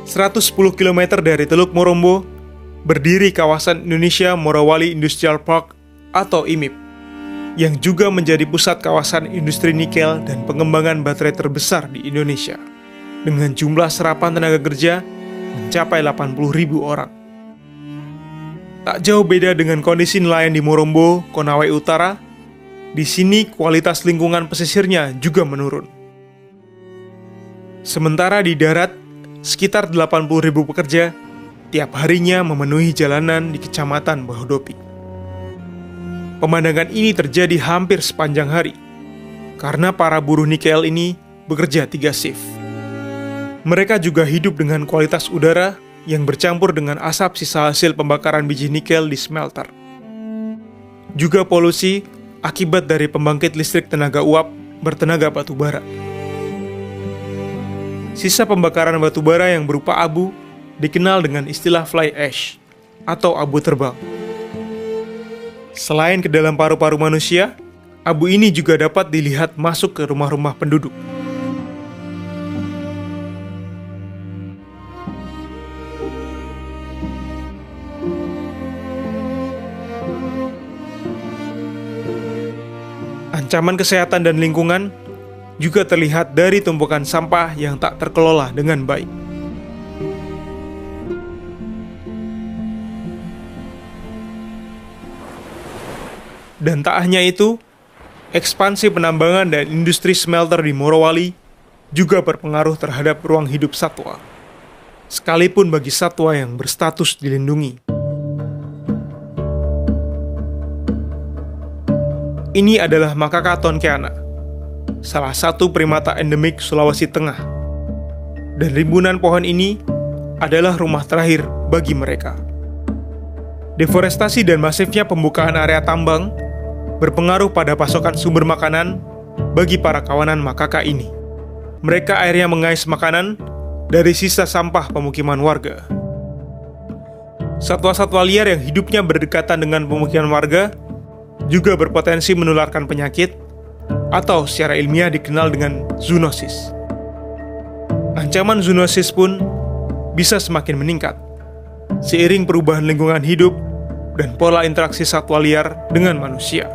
110 km dari Teluk Morombo, berdiri kawasan Indonesia Morowali Industrial Park atau IMIP, yang juga menjadi pusat kawasan industri nikel dan pengembangan baterai terbesar di Indonesia, dengan jumlah serapan tenaga kerja mencapai 80.000 orang. Tak jauh beda dengan kondisi nelayan di Morombo, Konawe Utara, di sini kualitas lingkungan pesisirnya juga menurun. Sementara di darat, sekitar 80.000 pekerja tiap harinya memenuhi jalanan di Kecamatan Bahodopi. Pemandangan ini terjadi hampir sepanjang hari, karena para buruh nikel ini bekerja 3 shift. Mereka juga hidup dengan kualitas udara yang bercampur dengan asap sisa hasil pembakaran biji nikel di smelter. Juga polusi akibat dari pembangkit listrik tenaga uap bertenaga batu bara. Sisa pembakaran batu bara yang berupa abu dikenal dengan istilah fly ash atau abu terbang. Selain ke dalam paru-paru manusia, abu ini juga dapat dilihat masuk ke rumah-rumah penduduk. Ancaman kesehatan dan lingkungan juga terlihat dari tumpukan sampah yang tak terkelola dengan baik. Dan tak hanya itu, ekspansi penambangan dan industri smelter di Morowali juga berpengaruh terhadap ruang hidup satwa, sekalipun bagi satwa yang berstatus dilindungi. Ini adalah makaka tonkeana, salah satu primata endemik Sulawesi Tengah. Dan rimbunan pohon ini adalah rumah terakhir bagi mereka. Deforestasi dan masifnya pembukaan area tambang berpengaruh pada pasokan sumber makanan bagi para kawanan makaka ini. Mereka akhirnya mengais makanan dari sisa sampah pemukiman warga. Satwa-satwa liar yang hidupnya berdekatan dengan pemukiman warga juga berpotensi menularkan penyakit atau secara ilmiah dikenal dengan zoonosis. Ancaman zoonosis pun bisa semakin meningkat seiring perubahan lingkungan hidup dan pola interaksi satwa liar dengan manusia.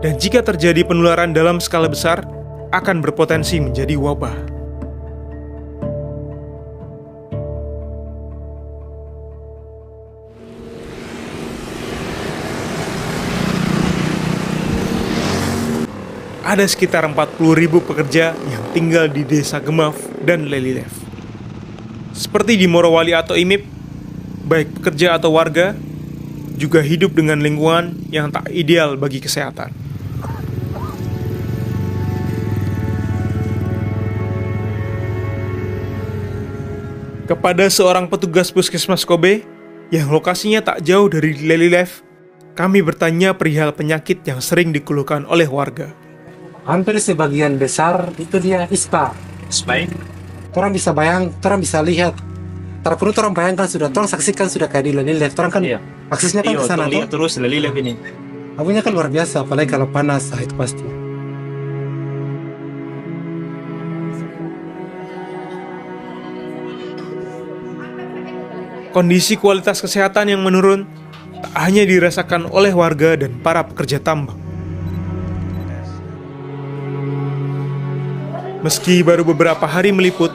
Dan jika terjadi penularan dalam skala besar, akan berpotensi menjadi wabah. Ada sekitar 40.000 pekerja yang tinggal di Desa Gemaf dan Lelilef. Seperti di Morowali atau IMIP, baik pekerja atau warga juga hidup dengan lingkungan yang tak ideal bagi kesehatan. Kepada seorang petugas puskesmas Kobe yang lokasinya tak jauh dari Lelilef, kami bertanya perihal penyakit yang sering dikeluhkan oleh warga. Hampir sebagian besar itu dia ispa. Ispa? Orang bisa lihat. Terpurut orang bayangkan sudah, orang saksikan sudah kayak di Lelilef. Orang kan aksesnya kan ke sana lihat terus Lelilef ini. Abunya kan luar biasa, apalagi kalau panas, itu pasti. Kondisi kualitas kesehatan yang menurun tak hanya dirasakan oleh warga dan para pekerja tambang. Meski baru beberapa hari meliput,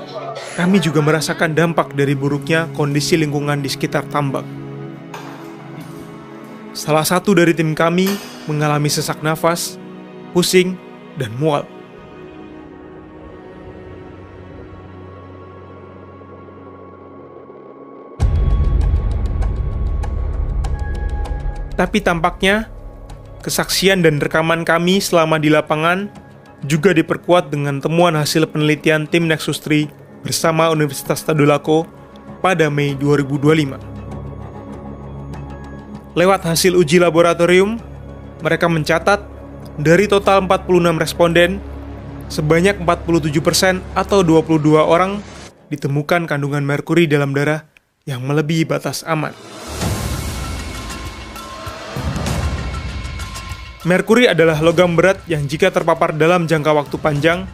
kami juga merasakan dampak dari buruknya kondisi lingkungan di sekitar tambang. Salah satu dari tim kami mengalami sesak nafas, pusing, dan mual. Tapi tampaknya, kesaksian dan rekaman kami selama di lapangan juga diperkuat dengan temuan hasil penelitian tim Nexus 3 bersama Universitas Tadulako pada Mei 2025. Lewat hasil uji laboratorium, mereka mencatat dari total 46 responden, sebanyak 47% atau 22 orang ditemukan kandungan merkuri dalam darah yang melebihi batas aman. Merkuri adalah logam berat yang jika terpapar dalam jangka waktu panjang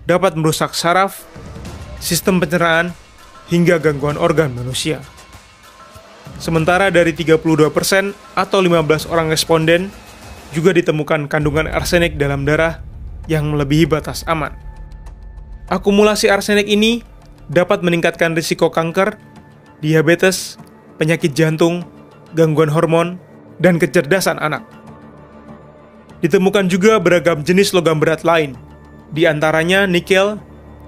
dapat merusak saraf, sistem pencernaan, hingga gangguan organ manusia. Sementara dari 32% atau 15 orang responden juga ditemukan kandungan arsenik dalam darah yang melebihi batas aman. Akumulasi arsenik ini dapat meningkatkan risiko kanker, diabetes, penyakit jantung, gangguan hormon, dan kecerdasan anak. Ditemukan juga beragam jenis logam berat lain, di antaranya nikel,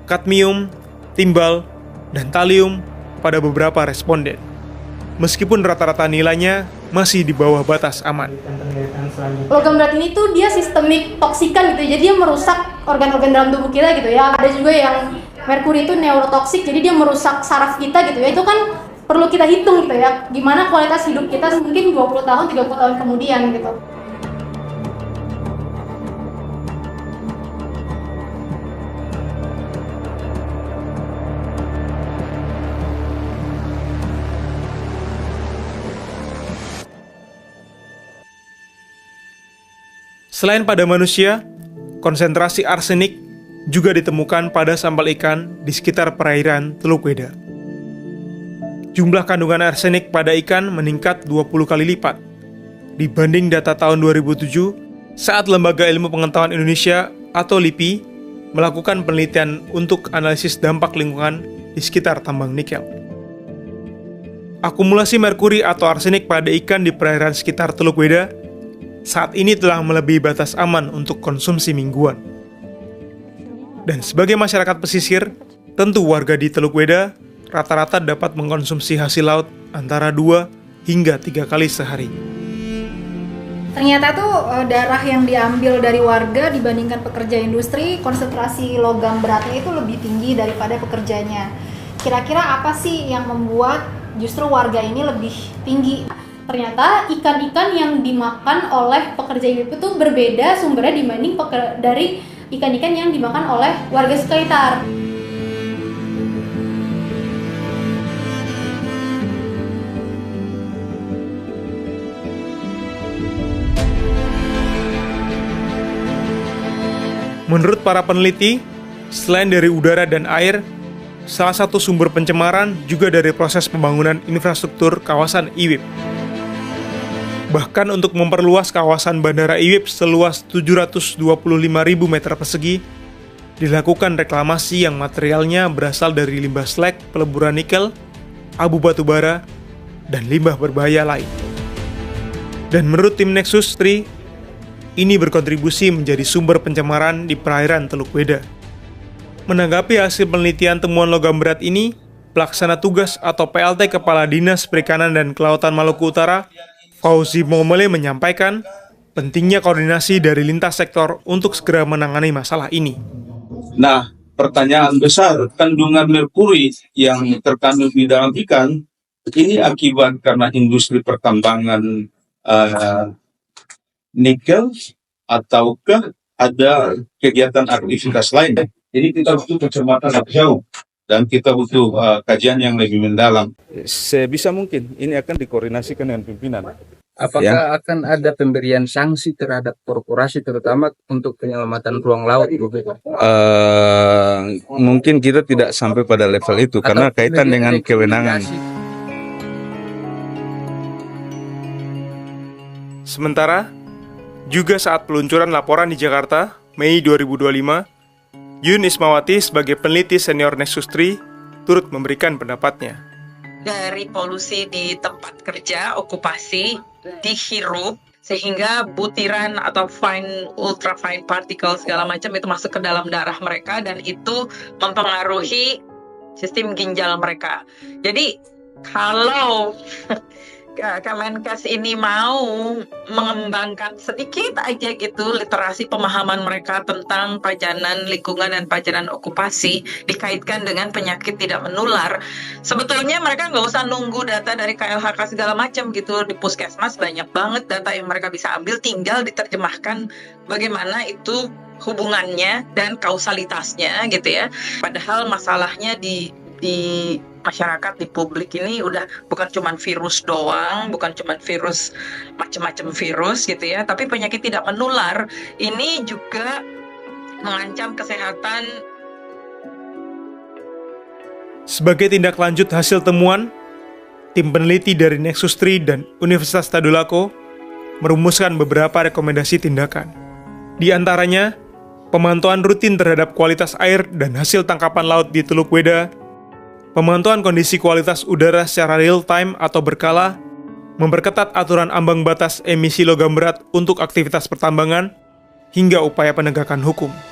kadmium, timbal, dan talium pada beberapa responden. Meskipun rata-rata nilainya masih di bawah batas aman. Logam berat ini tuh dia sistemik toksikan gitu, jadi dia merusak organ-organ dalam tubuh kita gitu ya. Ada juga yang merkuri itu neurotoksik, jadi dia merusak saraf kita gitu ya. Itu kan perlu kita hitung gitu ya, gimana kualitas hidup kita mungkin 20 tahun, 30 tahun kemudian gitu. Selain pada manusia, konsentrasi arsenik juga ditemukan pada sampel ikan di sekitar perairan Teluk Weda. Jumlah kandungan arsenik pada ikan meningkat 20 kali lipat dibanding data tahun 2007 saat Lembaga Ilmu Pengetahuan Indonesia atau LIPI melakukan penelitian untuk analisis dampak lingkungan di sekitar tambang nikel. Akumulasi merkuri atau arsenik pada ikan di perairan sekitar Teluk Weda saat ini telah melebihi batas aman untuk konsumsi mingguan. Dan sebagai masyarakat pesisir, tentu warga di Teluk Weda rata-rata dapat mengkonsumsi hasil laut antara 2 hingga 3 kali sehari. Ternyata tuh darah yang diambil dari warga dibandingkan pekerja industri, konsentrasi logam beratnya itu lebih tinggi daripada pekerjanya. Kira-kira apa sih yang membuat justru warga ini lebih tinggi? Ternyata ikan-ikan yang dimakan oleh pekerja IWIP itu berbeda sumbernya dibanding dari ikan-ikan yang dimakan oleh warga sekitar. Menurut para peneliti, selain dari udara dan air, salah satu sumber pencemaran juga dari proses pembangunan infrastruktur kawasan IWIP. Bahkan untuk memperluas kawasan Bandara IWIP seluas 725.000 meter persegi, dilakukan reklamasi yang materialnya berasal dari limbah slag peleburan nikel, abu batu bara, dan limbah berbahaya lain. Dan menurut tim Nexus 3, ini berkontribusi menjadi sumber pencemaran di perairan Teluk Weda. Menanggapi hasil penelitian temuan logam berat ini, Pelaksana Tugas atau PLT Kepala Dinas Perikanan dan Kelautan Maluku Utara, Fauzi Momole menyampaikan pentingnya koordinasi dari lintas sektor untuk segera menangani masalah ini. Nah, pertanyaan besar, kandungan merkuri yang terkandung di dalam ikan, ini akibat karena industri pertambangan nikel, ataukah ada kegiatan aktivitas lain? Jadi kita butuh pencermatan lebih jauh, dan kita butuh kajian yang lebih mendalam. Sebisa mungkin ini akan dikoordinasikan dengan pimpinan. Apakah akan ada pemberian sanksi terhadap korporasi terutama untuk penyelamatan ruang laut? Mungkin kita tidak sampai pada level itu karena kaitan dengan kewenangan. Sementara, juga saat peluncuran laporan di Jakarta, Mei 2025, Yun Ismawati sebagai peneliti senior Nexus 3 turut memberikan pendapatnya. Dari polusi di tempat kerja, okupasi, dihirup, sehingga butiran atau ultra fine particle segala macam itu masuk ke dalam darah mereka dan itu mempengaruhi sistem ginjal mereka. Jadi kalau Kemenkes ini mau mengembangkan sedikit aja gitu literasi pemahaman mereka tentang pajanan lingkungan dan pajanan okupasi dikaitkan dengan penyakit tidak menular, sebetulnya mereka nggak usah nunggu data dari KLHK segala macam gitu. Di puskesmas banyak banget data yang mereka bisa ambil, tinggal diterjemahkan bagaimana itu hubungannya dan kausalitasnya gitu ya. Padahal masalahnya di masyarakat, di publik ini udah bukan cuma virus doang, bukan cuma virus, macam-macam virus gitu ya, tapi penyakit tidak menular ini juga mengancam kesehatan Sebagai tindak lanjut hasil temuan, tim peneliti dari Nexus 3 dan Universitas Tadulako merumuskan beberapa rekomendasi tindakan. Di antaranya, pemantauan rutin terhadap kualitas air dan hasil tangkapan laut di Teluk Weda, pemantauan kondisi kualitas udara secara real-time atau berkala, memperketat aturan ambang batas emisi logam berat untuk aktivitas pertambangan, hingga upaya penegakan hukum.